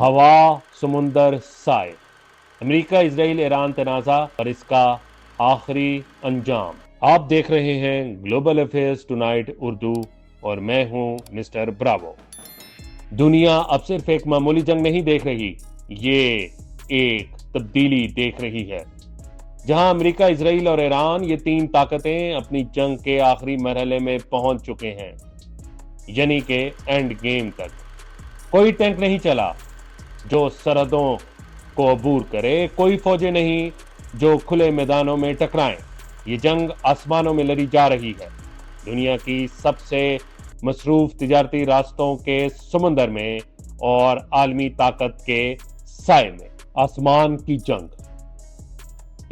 हवा, समुंदर, साए, अमेरिका, इजराइल, ईरान तनाज़ा और इसका आखिरी अंजाम। आप देख रहे हैं ग्लोबल अफेयर्स टुनाइट उर्दू और मैं हूं मिस्टर ब्रावो। दुनिया अब सिर्फ एक मामूली जंग नहीं देख रही, ये एक तब्दीली देख रही है, जहां अमेरिका, इजराइल और ईरान, ये तीन ताकतें अपनी जंग के आखिरी मरहले में पहुंच चुके हैं, यानी कि एंड गेम तक। कोई टैंक नहीं चला जो सरहदों को अबूर करे, कोई फौजें नहीं जो खुले मैदानों में टकराएं। ये जंग आसमानों में लड़ी जा रही है, दुनिया की सबसे मसरूफ तिजारती रास्तों के समंदर में और आलमी ताकत के साए में। आसमान की जंग,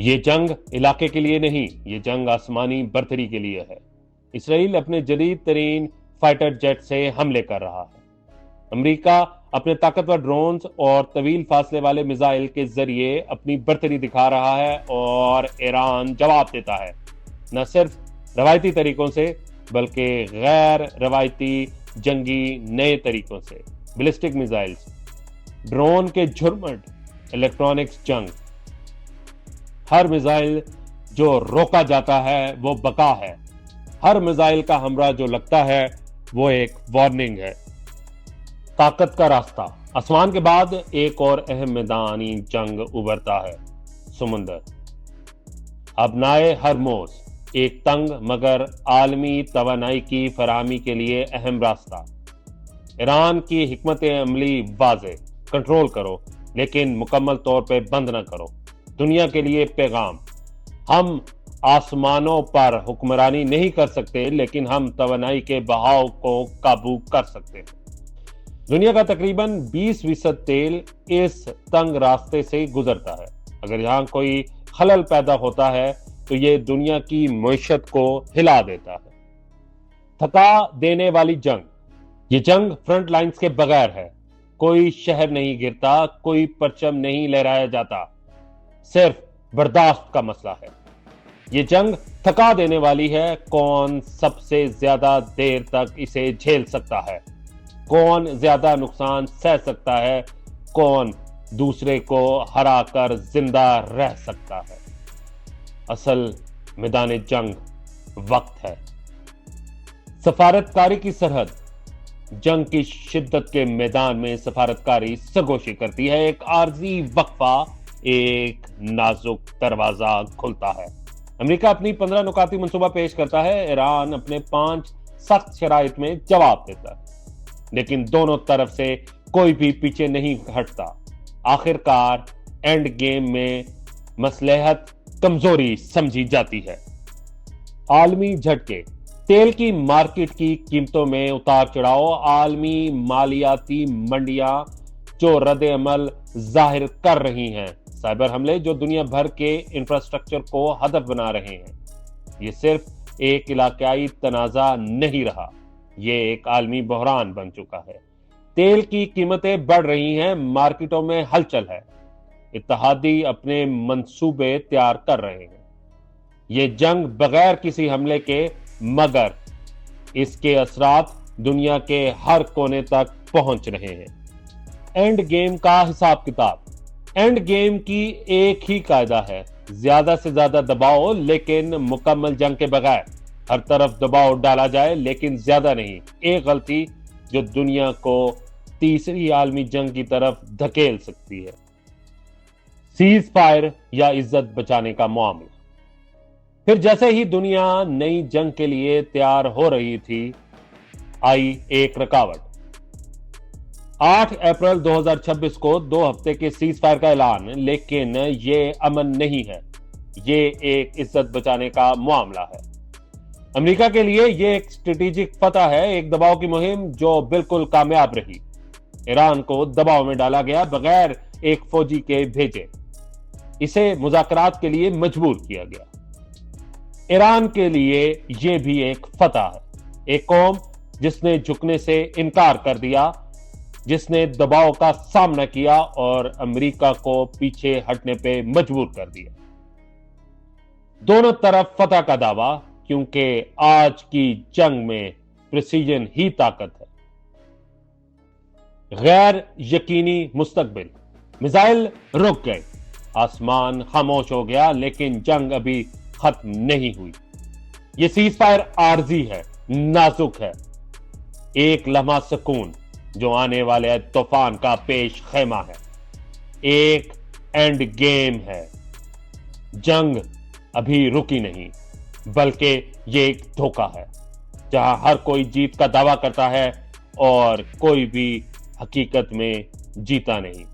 ये जंग इलाके के लिए नहीं, ये जंग आसमानी बर्तरी के लिए है। इसराइल अपने जदीद तरीन फाइटर जेट से हमले कर रहा है, अमेरिका अपने ताकतवर ड्रोन्स और तवील फासले वाले मिसाइल के जरिए अपनी बर्तरी दिखा रहा है, और ईरान जवाब देता है, न सिर्फ रवायती तरीकों से बल्कि गैर रवायती जंगी नए तरीकों से। बैलिस्टिक मिसाइल्स, ड्रोन के झुरमुट, इलेक्ट्रॉनिक्स जंग। हर मिसाइल जो रोका जाता है वो बका है, हर मिसाइल का हमरा जो लगता है वो एक वार्निंग है। ताकत का रास्ता, आसमान के बाद एक और अहम मैदानी जंग उभरता है, समुंदर। अबनाए हरमोज, एक तंग मगर आलमी तवानाई की फराहमी के लिए अहम रास्ता। ईरान की हिकमत अमली वाज़े, कंट्रोल करो लेकिन मुकम्मल तौर पे बंद ना करो। दुनिया के लिए पैगाम, हम आसमानों पर हुक्मरानी नहीं कर सकते लेकिन हम तवानाई के बहाव को काबू कर सकते हैं। दुनिया का तकरीबन 20% तेल इस तंग रास्ते से गुजरता है। अगर यहां कोई खलल पैदा होता है तो ये दुनिया की मईशत को हिला देता है। थका देने वाली जंग, ये जंग फ्रंट लाइंस के बगैर है। कोई शहर नहीं गिरता, कोई परचम नहीं लहराया जाता, सिर्फ बर्दाश्त का मसला है। ये जंग थका देने वाली है। कौन सबसे ज्यादा देर तक इसे झेल सकता है, कौन ज्यादा नुकसान सह सकता है, कौन दूसरे को हराकर जिंदा रह सकता है। असल मैदान जंग वक्त है। सफारतकारी की सरहद, जंग की शिद्दत के मैदान में सफारतकारी सरगोशी करती है। एक आर्जी वक्फा, एक नाजुक दरवाजा खुलता है। अमेरिका अपनी 15 नुकाती मंसूबा पेश करता है, ईरान अपने 5 सख्त शराइत में जवाब देता है, लेकिन दोनों तरफ से कोई भी पीछे नहीं हटता। आखिरकार एंड गेम में मसलहत कमजोरी समझी जाती है। आलमी झटके, तेल की मार्केट की कीमतों में उतार चढ़ाव, आलमी मालियाती मंडियां जो रद्द अमल जाहिर कर रही हैं, साइबर हमले जो दुनिया भर के इंफ्रास्ट्रक्चर को हदफ बना रहे हैं। ये सिर्फ एक इलाकाई तनाजा नहीं रहा, ये एक आलमी बहरान बन चुका है। तेल की कीमतें बढ़ रही हैं, मार्केटों में हलचल है, इत्तेहादी अपने मंसूबे तैयार कर रहे हैं। ये जंग बगैर किसी हमले के, मगर इसके असरात दुनिया के हर कोने तक पहुंच रहे हैं। एंड गेम का हिसाब किताब, एंड गेम की एक ही कायदा है, ज्यादा से ज्यादा दबाव लेकिन मुकम्मल जंग के बगैर। हर तरफ दबाव डाला जाए लेकिन ज्यादा नहीं। एक गलती जो दुनिया को तीसरी आलमी जंग की तरफ धकेल सकती है। सीज फायर या इज्जत बचाने का मामला। फिर जैसे ही दुनिया नई जंग के लिए तैयार हो रही थी, आई एक रुकावट। 8 अप्रैल 2026 को 2 हफ्ते के सीज फायर का ऐलान, लेकिन ये अमन नहीं है, ये एक इज्जत बचाने का मामला है। अमेरिका के लिए यह एक स्ट्रेटेजिक फतह है, एक दबाव की मुहिम जो बिल्कुल कामयाब रही। ईरान को दबाव में डाला गया बगैर एक फौजी के भेजे, इसे मुज़ाकरात के लिए मजबूर किया गया। ईरान के लिए यह भी एक फतह है, एक कौम जिसने झुकने से इनकार कर दिया, जिसने दबाव का सामना किया और अमेरिका को पीछे हटने पे मजबूर कर दिया। दोनों तरफ फतह का दावा, क्योंकि आज की जंग में प्रिसीजन ही ताकत है। غیر یقینی مستقبل، میزائل رک گئے، آسمان خاموش ہو گیا، لیکن جنگ ابھی ختم نہیں ہوئی۔ یہ سیز فائر عارضی ہے، نازک ہے، ایک لمحہ سکون جو آنے والے طوفان کا پیش خیمہ ہے، ایک اینڈ گیم ہے۔ جنگ ابھی رکی نہیں، بلکہ یہ ایک دھوکہ ہے جہاں ہر کوئی جیت کا دعویٰ کرتا ہے اور کوئی بھی حقیقت میں جیتا نہیں۔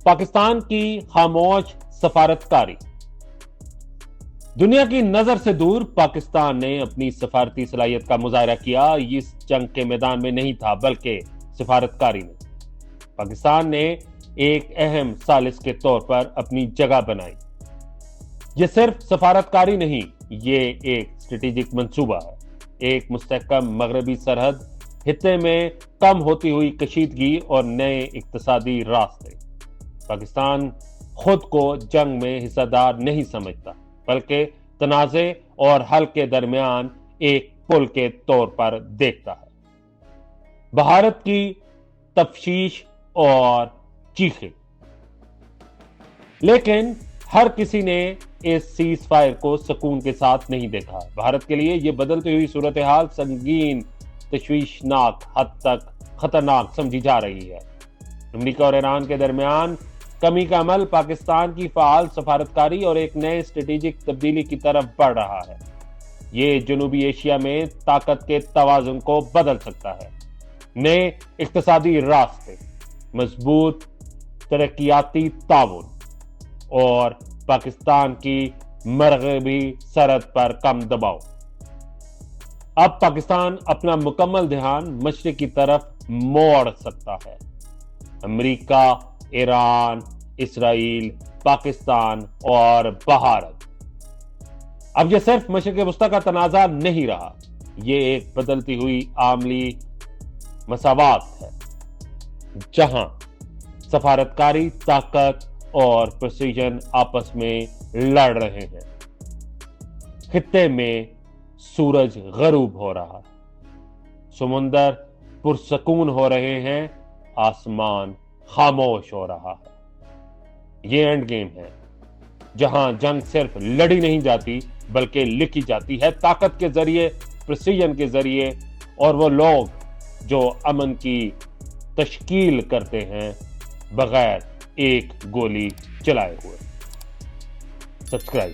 پاکستان کی خاموش سفارتکاری۔ دنیا کی نظر سے دور پاکستان نے اپنی سفارتی صلاحیت کا مظاہرہ کیا۔ اس جنگ کے میدان میں نہیں تھا، بلکہ سفارتکاری میں۔ پاکستان نے ایک اہم ثالث کے طور پر اپنی جگہ بنائی۔ یہ صرف سفارتکاری نہیں، یہ ایک اسٹریٹجک منصوبہ ہے، ایک مستحکم مغربی سرحد، خطے میں کم ہوتی ہوئی کشیدگی اور نئے اقتصادی راستے۔ پاکستان خود کو جنگ میں حصہ دار نہیں سمجھتا، بلکہ تنازع اور حل کے درمیان ایک پل کے طور پر دیکھتا ہے۔ بھارت کی تفشیش اور چیخیں۔ لیکن ہر کسی نے اس سیز فائر کو سکون کے ساتھ نہیں دیکھا۔ بھارت کے لیے یہ بدلتی ہوئی صورتحال سنگین، تشویشناک، حد تک خطرناک سمجھی جا رہی ہے۔ امریکہ اور ایران کے درمیان کمی کا عمل پاکستان کی فعال سفارتکاری اور ایک نئے اسٹریٹجک تبدیلی کی طرف بڑھ رہا ہے۔ یہ جنوبی ایشیا میں طاقت کے توازن کو بدل سکتا ہے۔ نئے اقتصادی راستے، مضبوط ترقیاتی تعاون اور پاکستان کی مغربی سرحد پر کم دباؤ۔ اب پاکستان اپنا مکمل دھیان مشرق کی طرف موڑ سکتا ہے۔ امریکہ، ایران، اسرائیل، پاکستان اور بھارت۔ اب یہ صرف مشرق وسطیٰ کا تنازع نہیں رہا، یہ ایک بدلتی ہوئی عالمی مساوات ہے، جہاں سفارتکاری طاقت اور پریسیژن آپس میں لڑ رہے ہیں۔ خطے میں سورج غروب ہو رہا ہے، سمندر پرسکون ہو رہے ہیں، آسمان خاموش ہو رہا ہے۔ یہ اینڈ گیم ہے، جہاں جنگ صرف لڑی نہیں جاتی بلکہ لکھی جاتی ہے، طاقت کے ذریعے، پریسیژن کے ذریعے، اور وہ لوگ جو امن کی تشکیل کرتے ہیں بغیر ایک گولی چلائے ہوئے۔ سبسکرائب